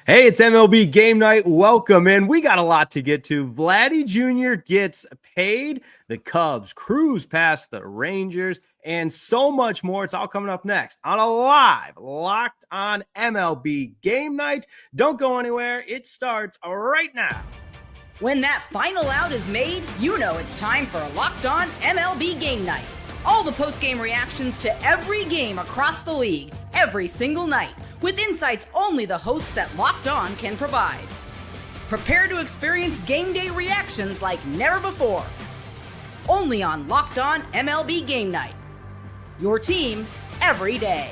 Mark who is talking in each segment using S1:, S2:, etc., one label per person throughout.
S1: Hey, it's MLB Game Night. Welcome in. We got a lot to get to. Vladdy Jr. gets paid. The Cubs cruise past the Rangers and so much more. It's all coming up next on a live Locked On MLB Game Night. Don't go anywhere. It starts right now.
S2: When that final out is made, you know it's time for Locked On MLB Game Night. All the post-game reactions to every game across the league, every single night, with insights only the hosts at Locked On can provide. Prepare to experience game day reactions like never before. Only on Locked On MLB Game Night. Your team every day.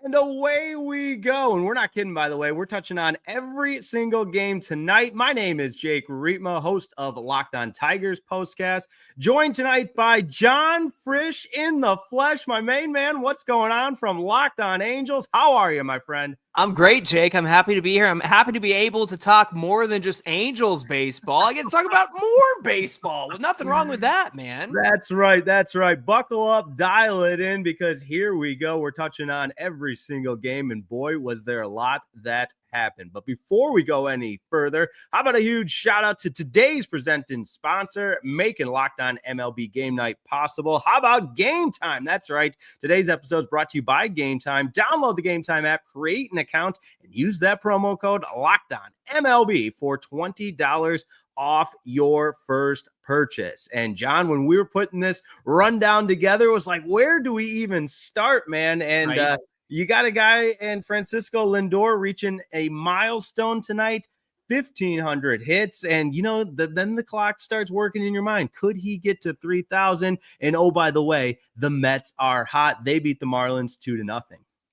S1: And away we go. And we're not kidding, by the way. We're touching on every single game tonight. My name is Jake Riepma, host of Locked On Tigers postcast, joined tonight by John Frisch in the flesh. My main man, what's going on from Locked On Angels? How are you, my friend?
S3: I'm great, Jake. I'm happy to be here. I'm happy to be able to talk more than just Angels baseball. I get to talk about more baseball. Well, nothing wrong with that, man.
S1: That's right. That's right. Buckle up, dial it in, because here we go. We're touching on every single game, and boy, was there a lot that happened. But before we go any further, how about a huge shout out to today's presenting sponsor, making Locked On MLB Game Night possible. How about Game Time? That's right. Today's episode is brought to you by Game Time. Download the Game Time app, create an account, and use that promo code Locked On MLB for $20 off your first purchase. And John, when we were putting this rundown together, it was like, where do we even start, man? And
S3: right.
S1: You got a guy in Francisco Lindor reaching a milestone tonight, 1,500 hits. And, you know, then the clock starts working in your mind. Could he get to 3,000? And, oh, by the way, the Mets are hot. They beat the Marlins 2-0.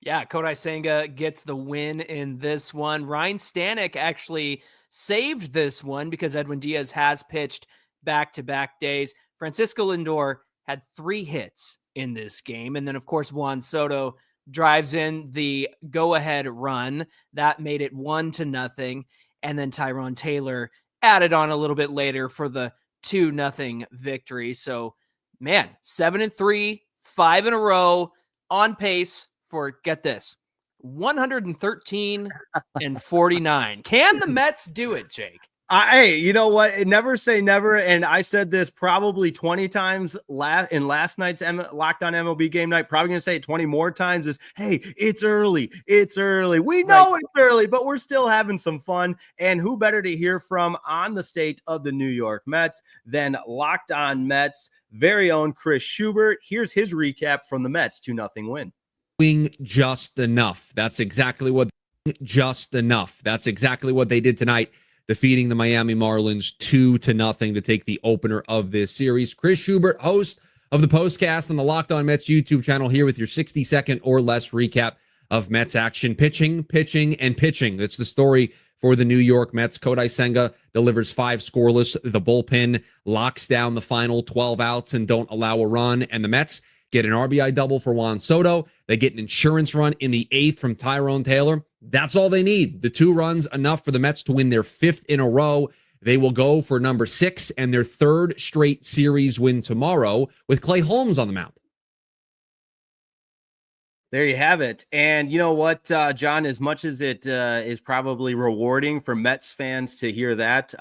S3: Yeah, Kodai Senga gets the win in this one. Ryan Stanek actually saved this one because Edwin Diaz has pitched back-to-back days. Francisco Lindor had 3 hits in this game. And then, of course, Juan Soto drives in the go-ahead run. That made it 1-0. And then Tyrone Taylor added on a little bit later for the 2-0 victory. So, man, 7-3, 5 in a row, on pace for, get this, 113 and 49. Can the Mets do it, Jake?
S1: Hey, you know what? Never say never. And I said this probably 20 times in last night's Locked On MLB Game Night. Probably going to say it 20 more times is, hey, it's early. It's early. We know It's early, but we're still having some fun. And who better to hear from on the state of the New York Mets than Locked On Mets' very own Chris Schubert. Here's his recap from the Mets 2-0 win.
S4: Just enough. That's exactly what they did tonight, defeating the Miami Marlins 2-0 to take the opener of this series. Chris Schubert, host of the postcast on the Locked On Mets YouTube channel, here with your 60-second or less recap of Mets action. Pitching, and pitching. That's the story for the New York Mets. Kodai Senga delivers 5 scoreless. The bullpen locks down the final 12 outs and don't allow a run. And the Mets get an RBI double for Juan Soto. They get an insurance run in the 8th from Tyrone Taylor. That's all they need. The 2 runs, enough for the Mets to win their 5th in a row. They will go for number 6 and their 3rd straight series win tomorrow with Clay Holmes on the mound.
S1: There you have it. And you know what, John, as much as it is probably rewarding for Mets fans to hear that,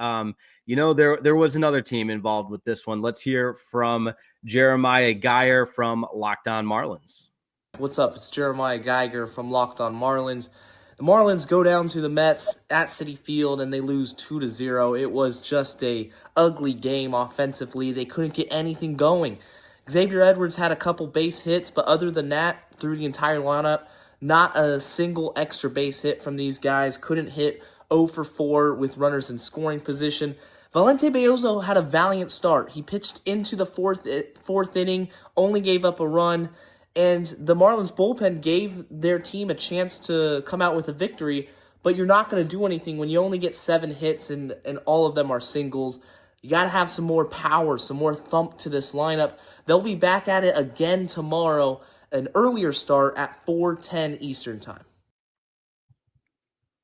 S1: you know, there was another team involved with this one. Let's hear from Jeremiah Geyer from Locked On Marlins.
S5: What's up? It's Jeremiah Geiger from Locked On Marlins. The Marlins go down to the Mets at Citi Field and they lose 2-0. It was just a ugly game offensively. They couldn't get anything going. Xavier Edwards had a couple base hits, but other than that, through the entire lineup, not a single extra base hit from these guys. Couldn't hit 0 for 4 with runners in scoring position. Valente Beozo had a valiant start. He pitched into the fourth inning, only gave up a run, and the Marlins bullpen gave their team a chance to come out with a victory, but you're not going to do anything when you only get 7 hits and all of them are singles. You got to have some more power, some more thump to this lineup. They'll be back at it again tomorrow, an earlier start at 4:10 Eastern Time.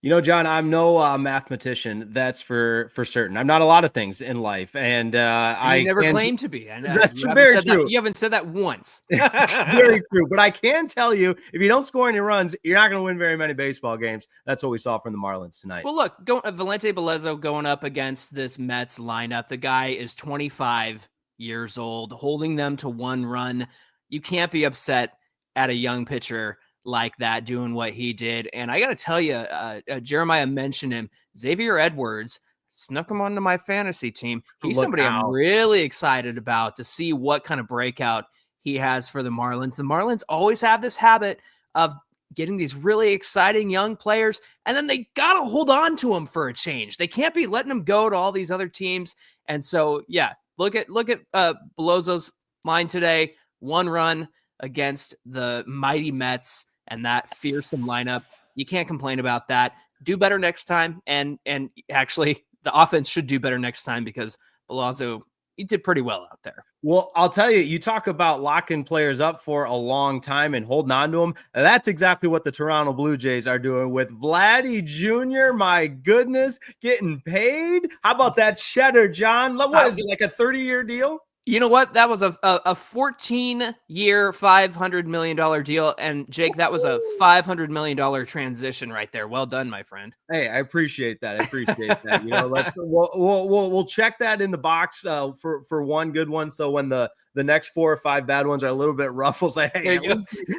S1: You know, John, I'm no mathematician. That's for certain. I'm not a lot of things in life, and
S3: And
S1: I
S3: you never
S1: can.
S3: claimed to be. I know
S1: That's
S3: you haven't
S1: very
S3: said
S1: true.
S3: that. You haven't said that once.
S1: Very true. But I can tell you, if you don't score any runs, you're not going to win very many baseball games. That's what we saw from the Marlins tonight.
S3: Well, look, Valente Belezo going up against this Mets lineup. The guy is 25 years old, holding them to 1 run. You can't be upset at a young pitcher like that doing what he did. And I got to tell you, Jeremiah mentioned him. Xavier Edwards snuck him onto my fantasy team. He's
S1: Look
S3: somebody I'm
S1: out.
S3: really excited about to see what kind of breakout he has for the Marlins. The Marlins always have this habit of getting these really exciting young players, and then they got to hold on to them for a change. They can't be letting them go to all these other teams. And so, yeah, look at Belozo's line today. 1 run against the mighty Mets and that fearsome lineup. You can't complain about that. Do better next time. And actually, the offense should do better next time because Belozo, he did pretty well out there.
S1: Well, I'll tell you, you talk about locking players up for a long time and holding on to them. That's exactly what the Toronto Blue Jays are doing with Vladdy Jr. My goodness, getting paid. How about that cheddar, John? What is it, like a 30-year deal?
S3: You know what? That was a 14-year, $500 million deal. And Jake, that was a $500 million transition right there. Well done, my friend.
S1: Hey, I appreciate that. You know, we'll check that in the box for one good one. So when the next 4 or 5 bad ones are a little bit rough, we'll say, hey,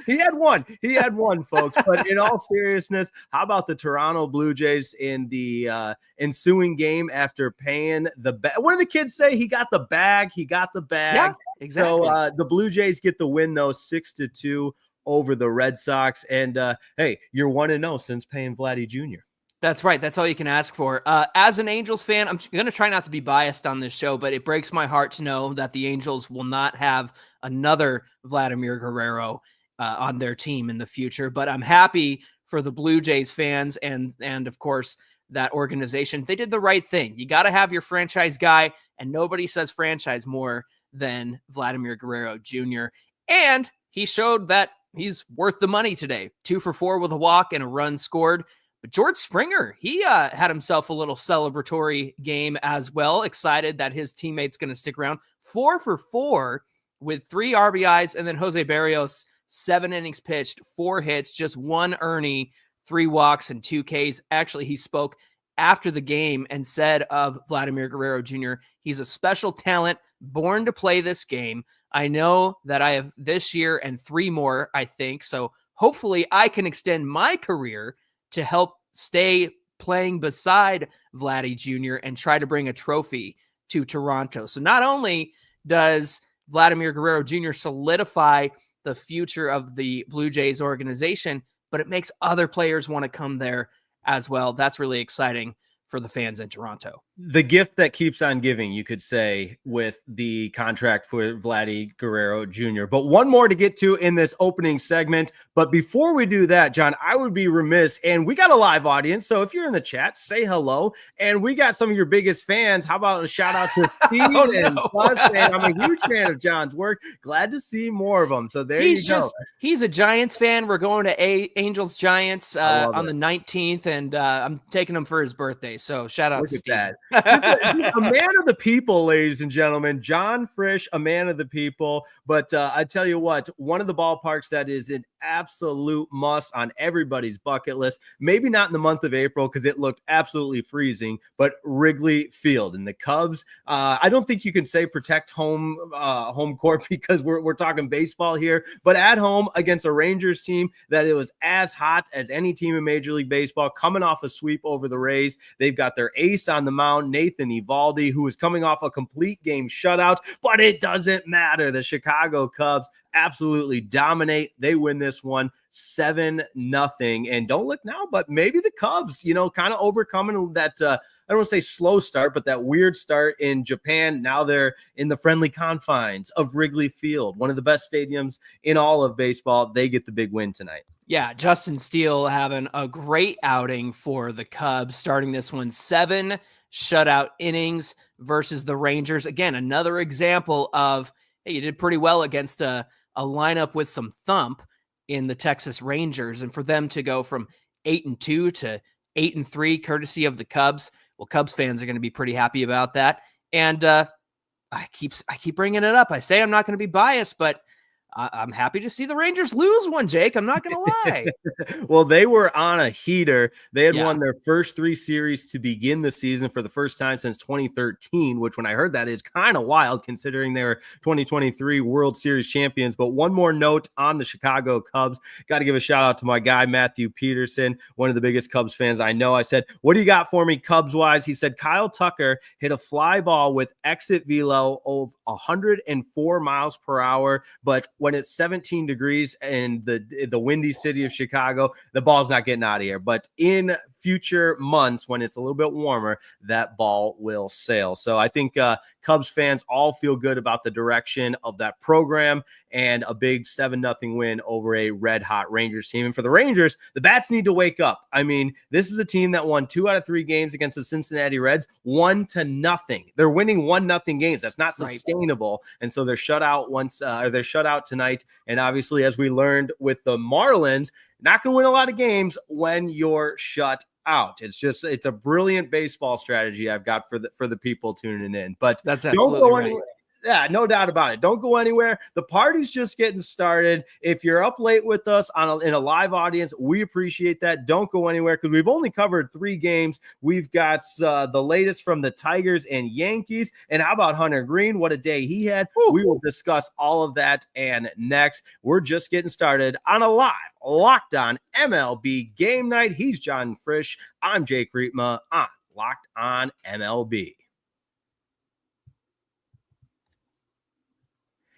S1: he had one, folks. But in all seriousness, how about the Toronto Blue Jays in the ensuing game after paying the bag? What did the kids say? He got the bag.
S3: Yeah, exactly.
S1: So the Blue Jays get the win, though, 6-2 over the Red Sox. And hey, you're 1-0 since paying Vladdy Jr.
S3: That's right. That's all you can ask for. As an Angels fan, I'm going to try not to be biased on this show, but it breaks my heart to know that the Angels will not have another Vladimir Guerrero on their team in the future. But I'm happy for the Blue Jays fans and of course, that organization. They did the right thing. You got to have your franchise guy, and nobody says franchise more than Vladimir Guerrero Jr. And he showed that he's worth the money today. 2 for 4 with a walk and a run scored. But George Springer, he had himself a little celebratory game as well. Excited that his teammate's going to stick around. 4 for 4 with 3 RBIs. And then Jose Barrios, 7 innings pitched, 4 hits, just 1 earney, 3 walks, and 2 Ks. Actually, he spoke after the game and said of Vladimir Guerrero Jr., he's a special talent, born to play this game. I know that I have this year and 3 more, I think. So hopefully I can extend my career to help stay playing beside Vladdy Jr. and try to bring a trophy to Toronto. So not only does Vladimir Guerrero Jr. solidify the future of the Blue Jays organization, but it makes other players want to come there as well. That's really exciting for the fans in Toronto.
S1: The gift that keeps on giving, you could say, with the contract for Vladdy Guerrero Jr. But one more to get to in this opening segment. But before we do that, John, I would be remiss, and we got a live audience. So if you're in the chat, say hello. And we got some of your biggest fans. How about a shout out to Steve and Plus? And I'm a huge fan of John's work. Glad to see more of them. So there you go.
S3: He's a Giants fan. We're going to Angels Giants on the 19th, and I'm taking him for his birthday. So shout out to Steve.
S1: That. A man of the people, ladies and gentlemen. John Frisch, a man of the people. But I tell you what, one of the ballparks that is an absolute must on everybody's bucket list, maybe not in the month of April because it looked absolutely freezing, but Wrigley Field. And the Cubs, I don't think you can say protect home court because we're talking baseball here, but at home against a Rangers team that it was as hot as any team in Major League Baseball, coming off a sweep over the Rays. They've got their ace on the mound, Nathan Eovaldi, who is coming off a complete game shutout, but it doesn't matter. The Chicago Cubs absolutely dominate. They win this one 7-0. And don't look now, but maybe the Cubs, kind of overcoming that, I don't want to say slow start, but that weird start in Japan. Now they're in the friendly confines of Wrigley Field, one of the best stadiums in all of baseball. They get the big win tonight.
S3: Yeah, Justin Steele having a great outing for the Cubs, starting this one 7 shutout innings versus the Rangers. Again, another example of, hey, you did pretty well against a lineup with some thump in the Texas Rangers. And for them to go from 8-2 to 8-3, courtesy of the Cubs. Well, Cubs fans are going to be pretty happy about that. And I keep bringing it up. I say I'm not going to be biased, but I'm happy to see the Rangers lose one, Jake. I'm not going to lie.
S1: Well, they were on a heater. They had
S3: Yeah.
S1: won their first 3 series to begin the season for the first time since 2013, which when I heard that is kind of wild considering they were 2023 World Series champions. But one more note on the Chicago Cubs. Got to give a shout out to my guy, Matthew Peterson, one of the biggest Cubs fans I know. I said, what do you got for me Cubs-wise? He said, Kyle Tucker hit a fly ball with exit velo of 104 miles per hour, but when it's 17 degrees in the windy city of Chicago, the ball's not getting out of here. But in future months, when it's a little bit warmer, that ball will sail. So I think Cubs fans all feel good about the direction of that program and a big 7-0 win over a red-hot Rangers team. And for the Rangers, the bats need to wake up. I mean, this is a team that won 2 out of 3 games against the Cincinnati Reds, 1-0. They're winning 1-0 games. That's not sustainable. Right. And so they're shut out they're shut out tonight. And obviously, as we learned with the Marlins, not going to win a lot of games when you're shut out. It's a brilliant baseball strategy I've got for the people tuning in. But
S3: that's absolutely right.
S1: Yeah, no doubt about it. Don't go anywhere. The party's just getting started. If you're up late with us in a live audience, we appreciate that. Don't go anywhere because we've only covered 3 games. We've got the latest from the Tigers and Yankees. And how about Hunter Green? What a day he had. Woo. We will discuss all of that and next. We're just getting started on a live Locked On MLB Game Night. He's John Frisch. I'm Jake Riepma on Locked On MLB.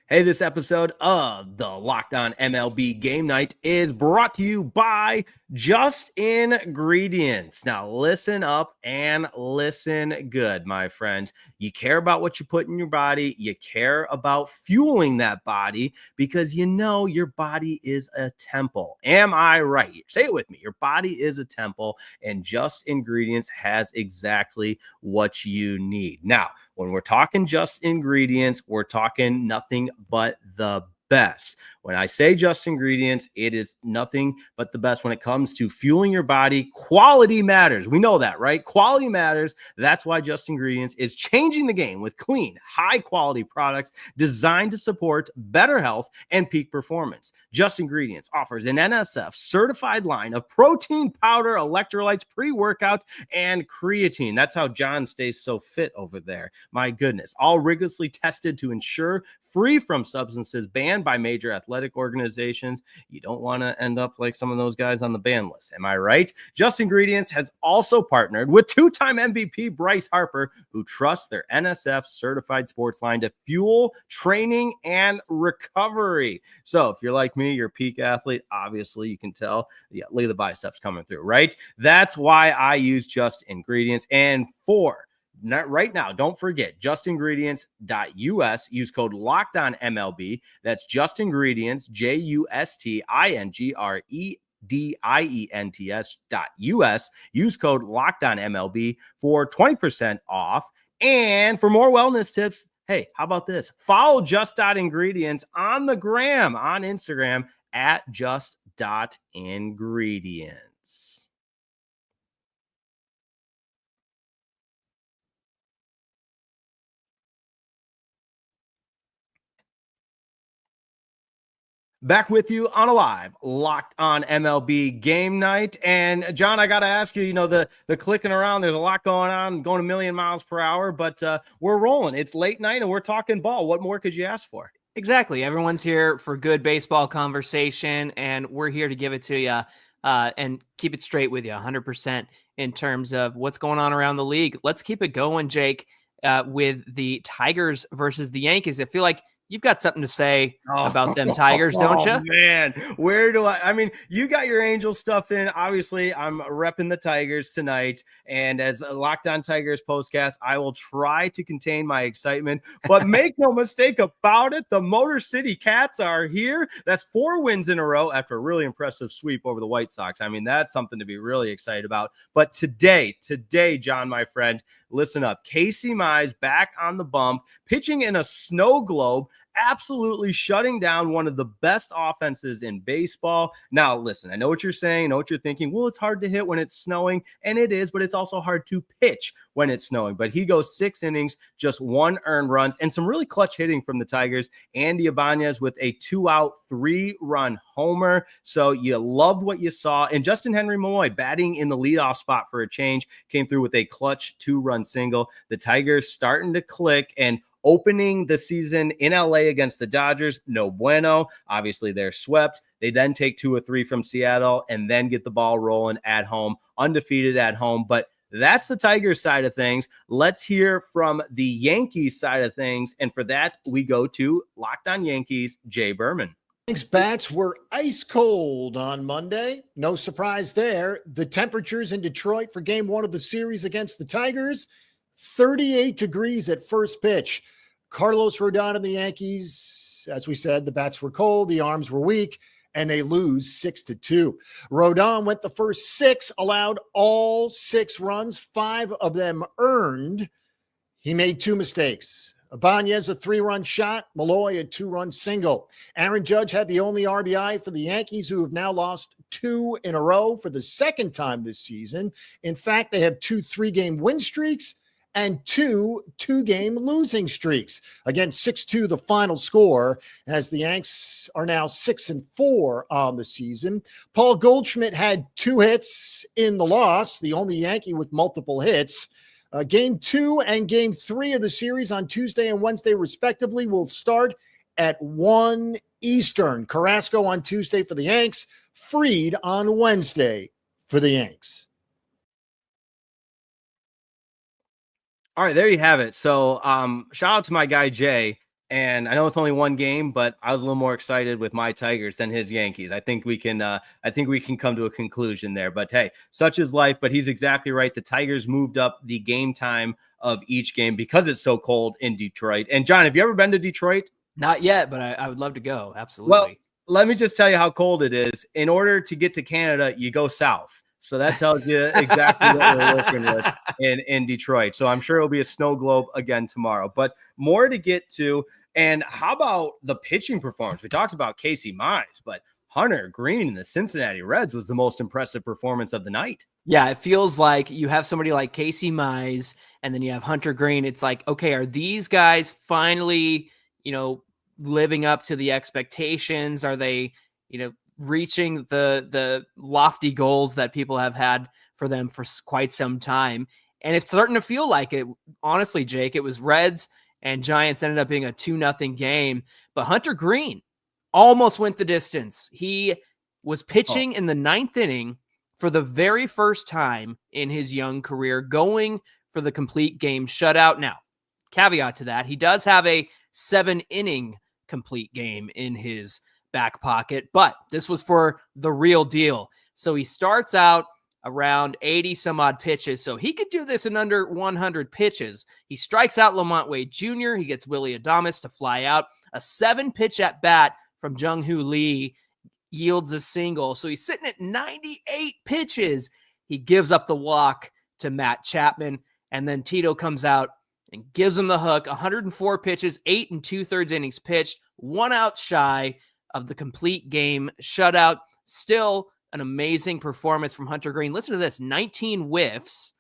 S1: Hey, this episode of the Locked On MLB Game Night is brought to you by Just Ingredients. Now, listen up and listen good, my friends. You care about what you put in your body. You care about fueling that body because you know your body is a temple. Am I right? Say it with me. Your body is a temple, and Just Ingredients has exactly what you need. Now, when we're talking Just Ingredients, we're talking nothing but the best. When I say Just Ingredients, it is nothing but the best when it comes to fueling your body. Quality matters. We know that, right? Quality matters. That's why Just Ingredients is changing the game with clean, high-quality products designed to support better health and peak performance. Just Ingredients offers an NSF-certified line of protein powder, electrolytes, pre-workout, and creatine. That's how John stays so fit over there. My goodness. All rigorously tested to ensure free from substances banned by major athletic organizations. You don't want to end up like some of those guys on the ban list. Am I right? Just Ingredients has also partnered with 2-time MVP Bryce Harper, who trusts their NSF certified sports line to fuel training and recovery. So if you're like me, you're a peak athlete, obviously you can tell. Yeah, look at the biceps coming through, right? That's why I use Just Ingredients. And right now, don't forget, justingredients.us. Use code LOCKEDONMLB. That's Just Ingredients, justingredients.us. Use code LOCKEDONMLB for 20% off. And for more wellness tips, hey, how about this? Follow Just.Ingredients on the gram, on Instagram, at Just.Ingredients. Back with you on a live Locked On MLB Game Night. And John, I got to ask you, the clicking around, there's a lot going on, going a million miles per hour, but we're rolling. It's late night and we're talking ball. What more could you ask for?
S3: Exactly. Everyone's here for good baseball conversation, and we're here to give it to you and keep it straight with you 100% in terms of what's going on around the league. Let's keep it going, Jake, with the Tigers versus the Yankees. I feel like you've got something to say about them Tigers, don't you?
S1: Man, where do I mean, you got your Angel stuff in. Obviously, I'm repping the Tigers tonight. And as a Locked On Tigers postcast, I will try to contain my excitement. But make no mistake about it, the Motor City Cats are here. That's 4 wins in a row after a really impressive sweep over the White Sox. I mean, that's something to be really excited about. But today, John, my friend, listen up. Casey Mize back on the bump, pitching in a snow globe absolutely shutting down one of the best offenses in baseball. Now, listen, I know what you're saying, I know what you're thinking. Well, it's hard to hit when it's snowing, and it is, but it's also hard to pitch when it's snowing. But he goes 6 innings, just 1 earned runs, and some really clutch hitting from the Tigers. Andy Ibanez with a 2-out, 3-run homer. So you loved what you saw. And Justin Henry Malloy batting in the leadoff spot for a change came through with a clutch 2-run single. The Tigers starting to click, and opening the season in LA against the Dodgers, no bueno. Obviously, they're swept. They then take 2 or 3 from Seattle and then get the ball rolling at home, undefeated at home. But that's the Tigers side of things. Let's hear from the Yankees side of things. And for that, we go to Locked On Yankees, Jay Berman.
S6: Yankees bats were ice cold on Monday. No surprise there. The temperatures in Detroit for game 1 of the series against the Tigers, 38 degrees at first pitch. Carlos Rodon and the Yankees, as we said, the bats were cold, the arms were weak, and they lose 6-2. Rodon went the first 6, allowed all 6 runs, 5 of them earned. He made 2 mistakes. Ibanez, a 3-run shot. Malloy, a 2-run single. Aaron Judge had the only RBI for the Yankees, who have now lost 2 in a row for the second time this season. In fact, they have 2 3-game win streaks and 2 2-game losing streaks. Again, 6-2 the final score, as the Yanks are now 6-4 on the season. Paul Goldschmidt had 2 hits in the loss, the only Yankee with multiple hits. Game 2 and game 3 of the series on Tuesday and Wednesday, respectively, will start at 1 Eastern. Carrasco on Tuesday for the Yanks, Fried on Wednesday for the Yanks.
S1: All right, there you have it. So shout out to my guy, Jay. And I know it's only 1 game, but I was a little more excited with my Tigers than his Yankees. I think we can come to a conclusion there. But hey, such is life. But he's exactly right. The Tigers moved up the game time of each game because it's so cold in Detroit. And John, have you ever been to Detroit?
S3: Not yet, but I would love to go. Absolutely.
S1: Well, let me just tell you how cold it is. In order to get to Canada, you go south. So that tells you exactly what we're working with in Detroit. So I'm sure it'll be a snow globe again tomorrow. But more to get to. And how about the pitching performance? We talked about Casey Mize, but Hunter Green in the Cincinnati Reds was the most impressive performance of the night.
S3: Yeah, it feels like you have somebody like Casey Mize, and then you have Hunter Green. It's like, okay, are these guys finally, living up to the expectations? Are they, reaching the lofty goals that people have had for them for quite some time? And it's starting to feel like it. Honestly, Jake, it was Reds and Giants ended up being a 2-0 game, but Hunter Green almost went the distance. He was pitching in the 9th inning for the very first time in his young career, going for the complete game shutout. Now, caveat to that, he does have a 7-inning complete game in his back pocket, but this was for the real deal. So he starts out around 80 some odd pitches. So he could do this in under 100 pitches. He strikes out Lamont Wade Jr. He gets Willie Adames to fly out. A 7-pitch at bat from Jung-Hoo Lee yields a single. So he's sitting at 98 pitches. He gives up the walk to Matt Chapman. And then Tito comes out and gives him the hook. 104 pitches, 8 2/3 innings pitched, 1 out shy of the complete game shutout. Still an amazing performance from Hunter Green. Listen to this, 19 whiffs,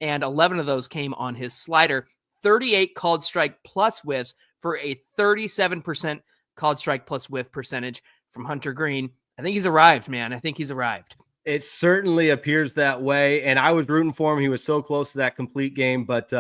S3: and 11 of those came on his slider. 38 called strike plus whiffs for a 37% called strike plus whiff percentage from Hunter Green. I think he's arrived, man. I think he's arrived.
S1: It certainly appears that way, and I was rooting for him. He was so close to that complete game, but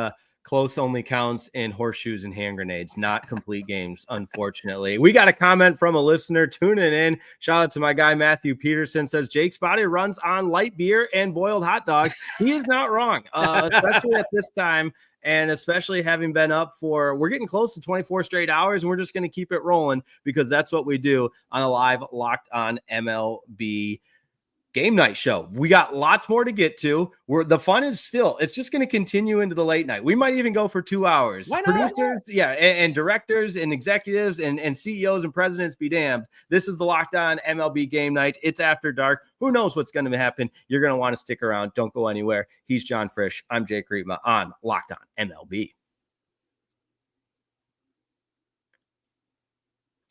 S1: close only counts in horseshoes and hand grenades, not complete games, unfortunately. We got a comment from a listener tuning in. Shout out to my guy, Matthew Peterson, says, Jake's body runs on light beer and boiled hot dogs. He is not wrong, especially at this time, and especially having been up we're getting close to 24 straight hours, and we're just going to keep it rolling because that's what we do on a live Locked On MLB Game Night show. We got lots more to get to. The fun is still, it's just going to continue into the late night. We might even go for 2 hours.
S3: Why not?
S1: Producers, yeah, and directors and executives and CEOs and presidents be damned. This is the Locked On MLB Game Night. It's after dark. Who knows what's going to happen? You're going to want to stick around. Don't go anywhere. He's John Frisch. I'm Jake Riepma on Locked On MLB.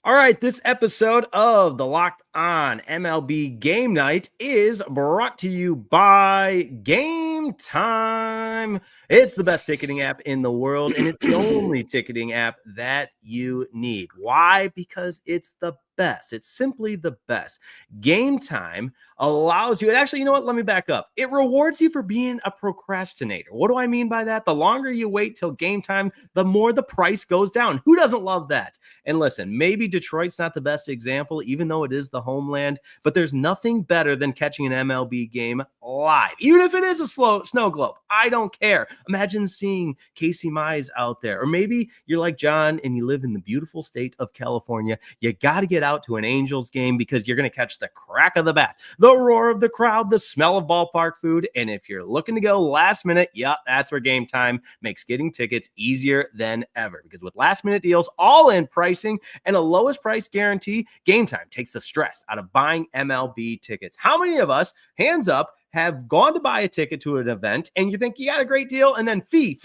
S1: All right, this episode of the Locked On MLB Game Night is brought to you by Game Time. It's the best ticketing app in the world, and it's the only ticketing app that you need. Why? Because it's the best. It's simply the best. Game Time allows you, and actually, you know what? Let me back up. It rewards you for being a procrastinator. What do I mean by that? The longer you wait till game time, the more the price goes down. Who doesn't love that? And listen, maybe Detroit's not the best example, even though it is the homeland, but there's nothing better than catching an MLB game live, even if it is a snow globe. I don't care. Imagine seeing Casey Mize out there. Or maybe you're like John and you live in the beautiful state of California. You got to get out to an Angels game because you're going to catch the crack of the bat, the roar of the crowd, the smell of ballpark food. And if you're looking to go last minute, that's where Game Time makes getting tickets easier than ever. Because with last minute deals, all in pricing, and a lowest price guarantee, Game Time takes the stress out of buying MLB tickets. How many of us, hands up, have gone to buy a ticket to an event and you think you got a great deal and then fee.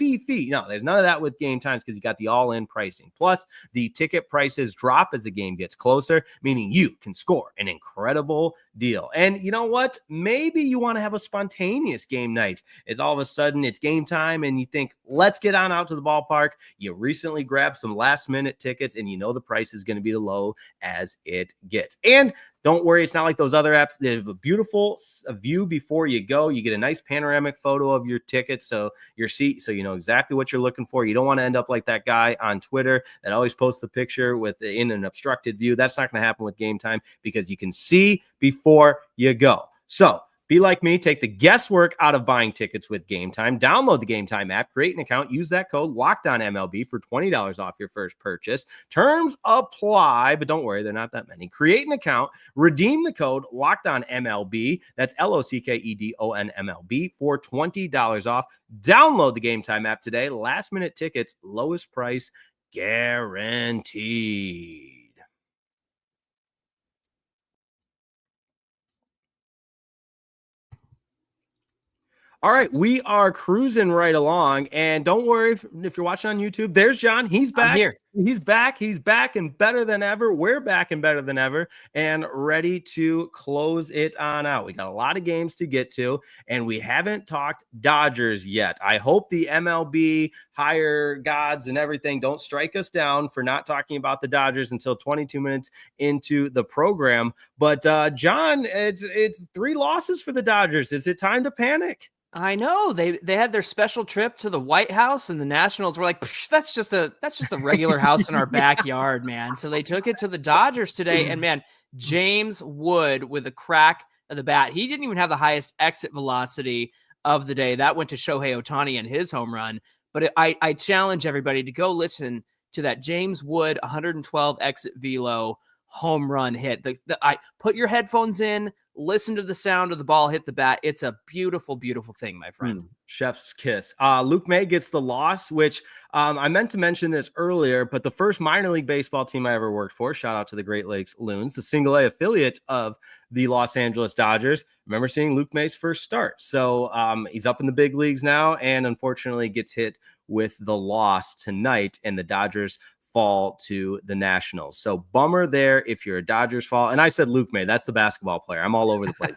S1: No, there's none of that with Game Times because you got the all-in pricing. Plus, the ticket prices drop as the game gets closer, meaning you can score an incredible deal. And you know what? Maybe you want to have a spontaneous game night. It's all of a sudden it's game time and you think, let's get on out to the ballpark. You recently grabbed some last-minute tickets and you know the price is going to be low as it gets. And don't worry, it's not like those other apps. They have a beautiful view before you go. You get a nice panoramic photo of your ticket, so your seat, so you know exactly what you're looking for. You don't want to end up like that guy on Twitter that always posts the picture in an obstructed view. That's not going to happen with Game Time because you can see before you go. So be like me, take the guesswork out of buying tickets with Game Time. Download the Game Time app, create an account, use that code LOCKEDONMLB for $20 off your first purchase. Terms apply, but don't worry, they're not that many. Create an account, redeem the code LOCKEDONMLB, that's LOCKEDONMLB for $20 off. Download the Game Time app today. Last minute tickets, lowest price guaranteed. All right, we are cruising right along, and don't worry if you're watching on YouTube. There's John. He's back.
S3: I'm here.
S1: He's back. He's back and better than ever. We're back and better than ever and ready to close it on out. We got a lot of games to get to, and we haven't talked Dodgers yet. I hope the MLB higher gods and everything don't strike us down for not talking about the Dodgers until 22 minutes into the program. But John, it's 3 losses for the Dodgers. Is it time to panic?
S3: I know they had their special trip to the White House, and the Nationals were like, that's just a regular house in our backyard, man. So they took it to the Dodgers today, and man, James Wood with a crack of the bat. He didn't even have the highest exit velocity of the day. That went to Shohei Ohtani and his home run. But I challenge everybody to go listen to that James Wood 112 exit velo home run hit. I put your headphones in, listen to the sound of the ball hit the bat. It's a beautiful, beautiful thing, my friend.
S1: Chef's kiss. Luke May gets the loss, which I meant to mention this earlier, but the first minor league baseball team I ever worked for, shout out to the Great Lakes Loons, the single A affiliate of the Los Angeles Dodgers. Remember seeing Luke May's first start. So he's up in the big leagues now and unfortunately gets hit with the loss tonight, and the Dodgers fall to the Nationals. So bummer there if you're a Dodgers fall. And I said Luke May, that's the basketball player. I'm all over the place.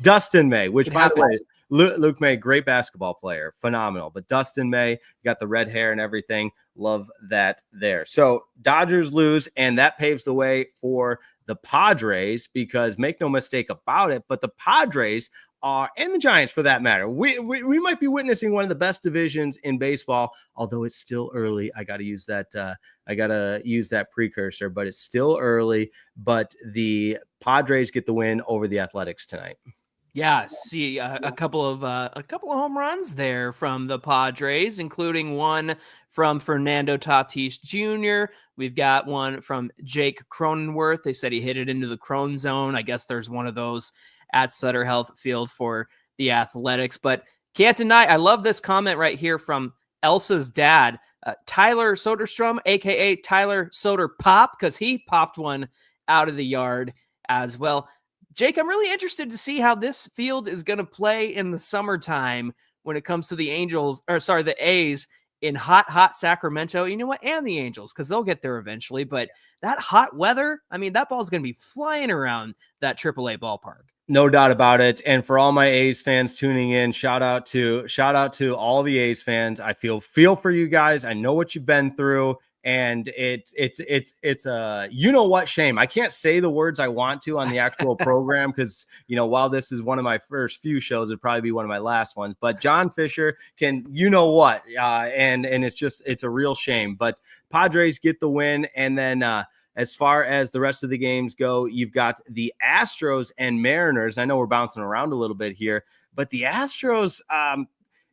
S1: Dustin May, which by the way, Luke May, great basketball player, phenomenal. But Dustin May, got the red hair and everything. Love that there. So Dodgers lose, and that paves the way for the Padres because make no mistake about it, but the Padres are, and the Giants for that matter, we might be witnessing one of the best divisions in baseball, although it's still early. I got to use that precursor, but it's still early. But the Padres get the win over the Athletics tonight.
S3: Yeah, see a couple of home runs there from the Padres, including one from Fernando Tatis Jr. We've got one from Jake Cronenworth. They said he hit it into the Crone zone. I guess there's one of those at Sutter Health Field for the Athletics. But can't deny, I love this comment right here from Elsa's dad, Tyler Soderstrom, a.k.a. Tyler Soder Pop, because he popped one out of the yard as well. Jake, I'm really interested to see how this field is going to play in the summertime when it comes to the A's in hot Sacramento, you know what? And the Angels, because they'll get there eventually. But that hot weather, I mean, that ball's going to be flying around that AAA ballpark.
S1: No doubt about it. And for all my A's fans tuning in, shout out to all the A's fans. I feel for you guys. I know what you've been through, and it's a you know what shame. I can't say the words I want to on the actual program because while this is one of my first few shows, it'd probably be one of my last ones. But John Fisher can and it's a real shame. But Padres get the win, and then as far as the rest of the games go, you've got the Astros and Mariners. I know we're bouncing around a little bit here, but the Astros,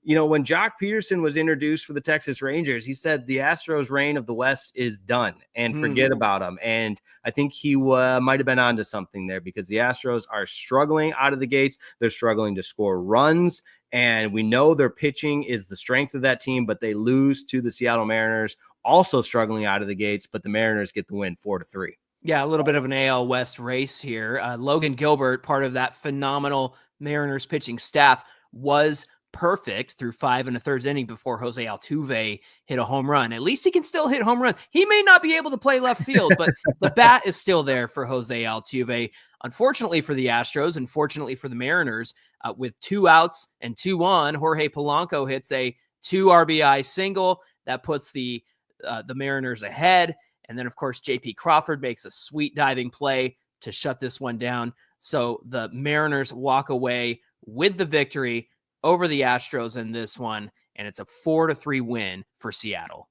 S1: when Jock Peterson was introduced for the Texas Rangers, he said the Astros' reign of the West is done and forget about them. And I think he might have been onto something there because the Astros are struggling out of the gates. They're struggling to score runs. And we know their pitching is the strength of that team, but they lose to the Seattle Mariners, also struggling out of the gates, but the Mariners get the win 4-3.
S3: Yeah, a little bit of an AL West race here. Logan Gilbert, part of that phenomenal Mariners pitching staff, was perfect through 5 1/3 inning before Jose Altuve hit a home run. At least he can still hit home runs. He may not be able to play left field, but the bat is still there for Jose Altuve. Unfortunately for the Astros, and fortunately for the Mariners, with 2 outs and 2 on, Jorge Polanco hits a 2 RBI single that puts the Mariners ahead. And then, of course, J.P. Crawford makes a sweet diving play to shut this one down. So the Mariners walk away with the victory over the Astros in this one, and it's a 4-3 win for Seattle.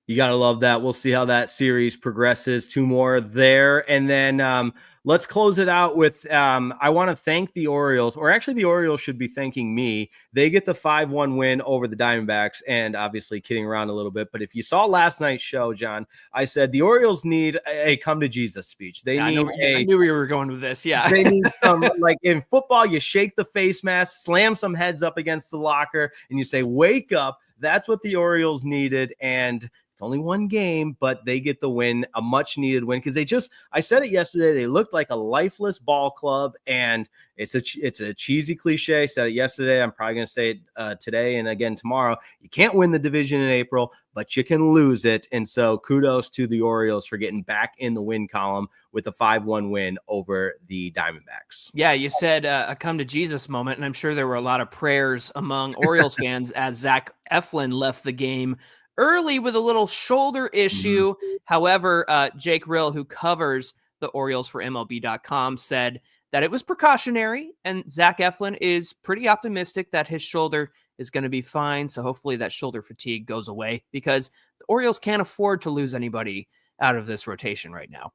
S1: You got to love that. We'll see how that series progresses. 2 more there. And then let's close it out with I want to thank the Orioles, or actually the Orioles should be thanking me. They get the 5-1 win over the Diamondbacks, and obviously kidding around a little bit. But if you saw last night's show, John, I said the Orioles need a come to Jesus speech. I knew
S3: where you were going with this. Yeah.
S1: They need some, like in football, you shake the face mask, slam some heads up against the locker, and you say, wake up. That's what the Orioles needed. And it's only one game, but they get the win, a much needed win. Because I said it yesterday, they looked like a lifeless ball club, and it's a cheesy cliche. I said it yesterday. I'm probably going to say it today and again tomorrow. You can't win the division in April, but you can lose it. And so kudos to the Orioles for getting back in the win column with a 5-1 win over the Diamondbacks.
S3: Yeah, you said a come to Jesus moment, and I'm sure there were a lot of prayers among Orioles fans as Zach Eflin left the game early with a little shoulder issue. However, Jake Rill, who covers the Orioles for MLB.com, said that it was precautionary, and Zach Eflin is pretty optimistic that his shoulder is going to be fine. So hopefully that shoulder fatigue goes away, because the Orioles can't afford to lose anybody out of this rotation right now.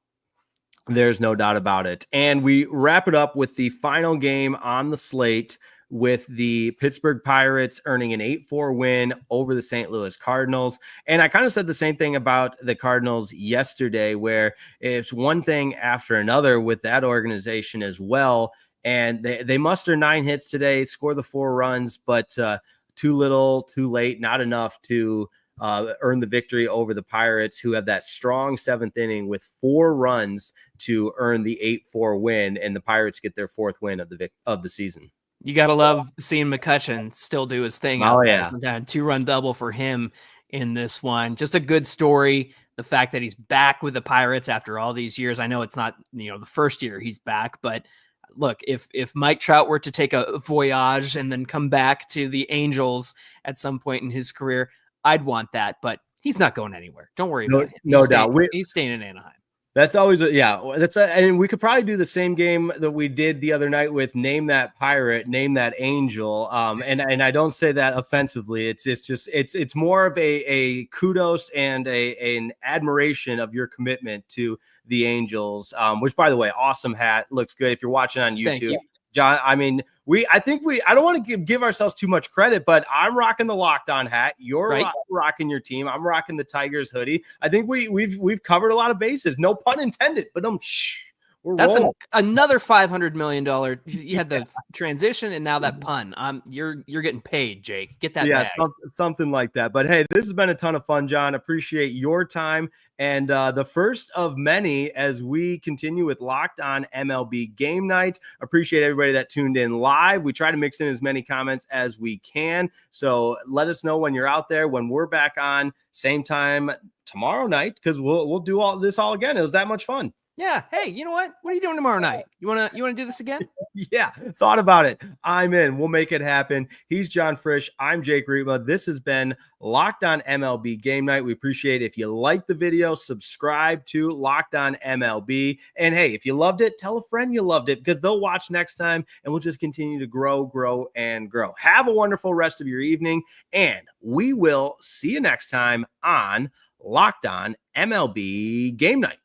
S1: There's no doubt about it. And we wrap it up with the final game on the slate, with the Pittsburgh Pirates earning an 8-4 win over the St. Louis Cardinals. And I kind of said the same thing about the Cardinals yesterday, where it's one thing after another with that organization as well. And they muster 9 hits today, score the 4 runs, but too little, too late, not enough to earn the victory over the Pirates, who have that strong 7th inning with 4 runs to earn the 8-4 win. And the Pirates get their 4th win of the season.
S3: You got to love seeing McCutchen still do his thing.
S1: Oh, yeah.
S3: 2-run double for him in this one. Just a good story. The fact that he's back with the Pirates after all these years. I know it's not, the first year he's back, but look, if Mike Trout were to take a voyage and then come back to the Angels at some point in his career, I'd want that, but he's not going anywhere. Don't worry about him.
S1: No doubt.
S3: He's staying in Anaheim.
S1: That's always, and we could probably do the same game that we did the other night with Name That Pirate, Name That Angel. And I don't say that offensively. It's more of a kudos and an admiration of your commitment to the Angels, which, by the way, awesome hat. Looks good. If you're watching on YouTube.
S3: Thank you.
S1: John, I mean, I don't want to give ourselves too much credit, but I'm rocking the Locked On hat. You're
S3: right.
S1: Rocking your team. I'm rocking the Tigers hoodie. I think we've covered a lot of bases. No pun intended, but we're
S3: That's
S1: rolling.
S3: another $500 million. You had the transition and now that pun. You're getting paid, Jake. Get that bag.
S1: Something like that. But hey, this has been a ton of fun, John. Appreciate your time. And the first of many as we continue with Locked On MLB Game Night. Appreciate everybody that tuned in live. We try to mix in as many comments as we can. So let us know when you're out there, when we're back on, same time tomorrow night, because we'll do all this all again. It was that much fun.
S3: Yeah. Hey, you know what? What are you doing tomorrow night? You wanna do this again?
S1: Yeah, thought about it. I'm in. We'll make it happen. He's John Frisch. I'm Jake Riepma. This has been Locked On MLB Game Night. We appreciate it. If you like the video, subscribe to Locked On MLB. And hey, if you loved it, tell a friend you loved it, because they'll watch next time and we'll just continue to grow, and grow. Have a wonderful rest of your evening, and we will see you next time on Locked On MLB Game Night.